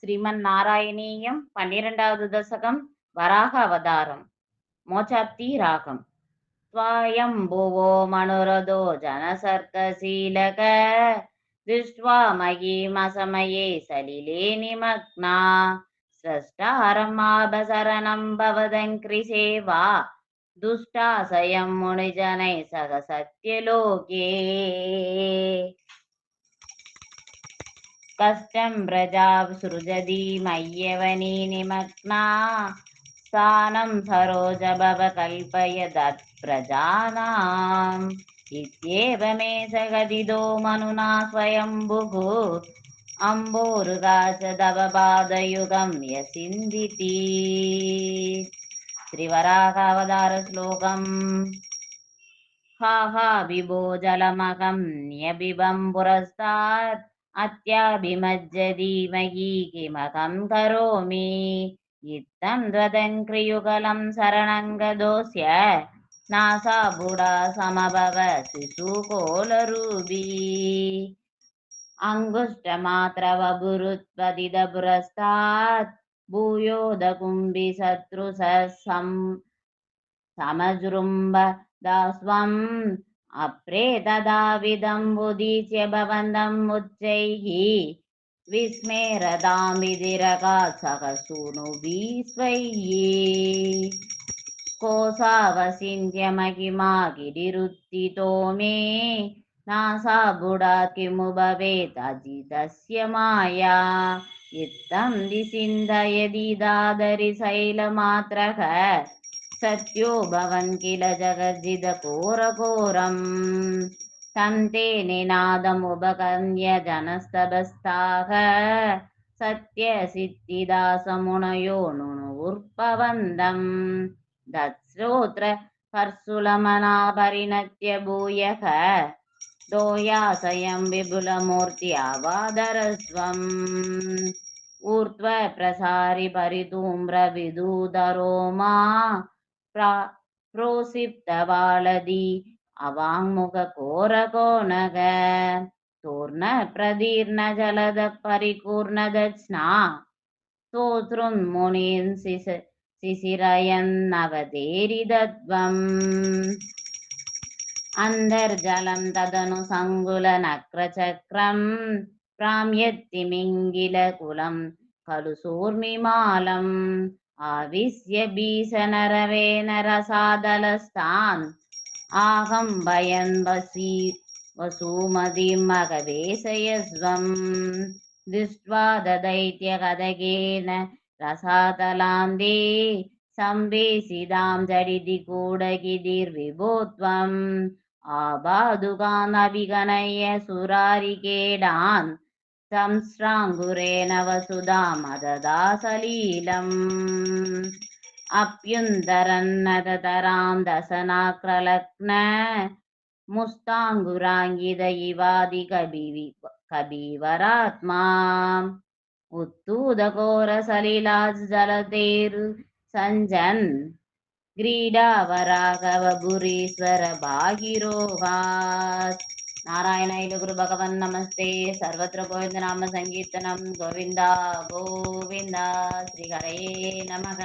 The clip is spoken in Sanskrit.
ஸ்ரீமன் நாராயணீயம் 12வது தசகம் வராக அவதாரம் மோச்சாப்தி ராகம் ஸ்வயம்புவோ மனுரதோ ஜனசர்க்கசீலக திருஷ்ட்வா மகீமசமயே சலிலே நிமக்னா ஸ்ரஷ்டாரமாபசரணம் பவதங்கிரிசேவா துஷ்டாசயம் முனிஜனை சக சத்யலோகே कष्टं व्रजा सृजति मय्यवनी निमग्ना स्थानं सरोजभव कल्पयदत्प्रजानाम् इत्येवमे सगदिदो मनुना स्वयंभुः अम्बोरुगाचदवपादयुगं यसिन्दिति श्रीवराहावतार श्लोकम् हा हा विभो जलमहं न्यबिबं पुरस्तात् अत्याभिमज्जधीमहि किमहं करोमि इत्थं त्वदङ्घ्रियुगलं शरणङ्गदोऽस्य नासा बुडा समभव शिशुकोलरूपी अङ्गुष्ठमात्रवपुरुत्वदिदपुरस्तात् भूयोदकुम्भिशत्रुसः समजृम्ब दास्वम् अप्रेतदाविदम्बुदीच्य भवन्तम् उच्चैः विस्मेरतां विधिरकात् सह सूनुभिः स्वैः कोसावसिन्त्य महिमा गिरिरुत्थितो मे नासा बुडात् किमु भवेत् अजितस्य माया इत्थं दिचिन्तयदिदादरि शैलमात्रः सत्यो भवन् किल जगज्जिदघोरघोरम् तं ते निनादमुपगम्य जनस्तभस्ताः सत्यसिद्धिदासमुनयो नुनुर्भवन्तम् दत्श्रोत्र कर्सुलमना परिणत्य भूयः दोयासयं विपुलमूर्ति अवादरस्वम् ऊर्ध्व प्रसारि परिधूम्रविदूधरो मा प्रोसिप्तवालदी अवाङ्मुखकोरकोनग तूर्ण प्रदीर्ण जलद परिपूर्णदत्स्ना स्तोतृन्मुनीन् शिशिरयन्नवतेरिदत्वम् अन्तर्जलं तदनु सङ्कुलनक्रचक्रं प्राम्यत्तिमिङ्गिलकुलं खलु सूर्मिमालम् आविश्य भीषणरवेन रसादलस्तान् आहं भयन् वसुमतीं मगवेशयस्वम् दृष्ट्वा ददैत्यकदगेन रसातलान्ते संवेशिदां जडिति कूडगिरिर्विभो त्वम् आबाधुकान् अभिगणय्य सुरारिकेडान् संस्राङ्गुरेण वसुधामददासलीलम् अप्युन्तरन्नततरां दशनाक्रलग्न मुस्ताङ्गुराङ्गिद इवादि कबीवरात्मा उत्तूदघोरसलिलाजलतेरु सञ्जन् क्रीडावराघवपुरीश्वर भागिरोहात् नारायणाय गुरु भगवन् नमस्ते सर्वत्र गोविन्द नाम संकीर्तनं गोविन्दा गोविन्द श्रीहरये नमः।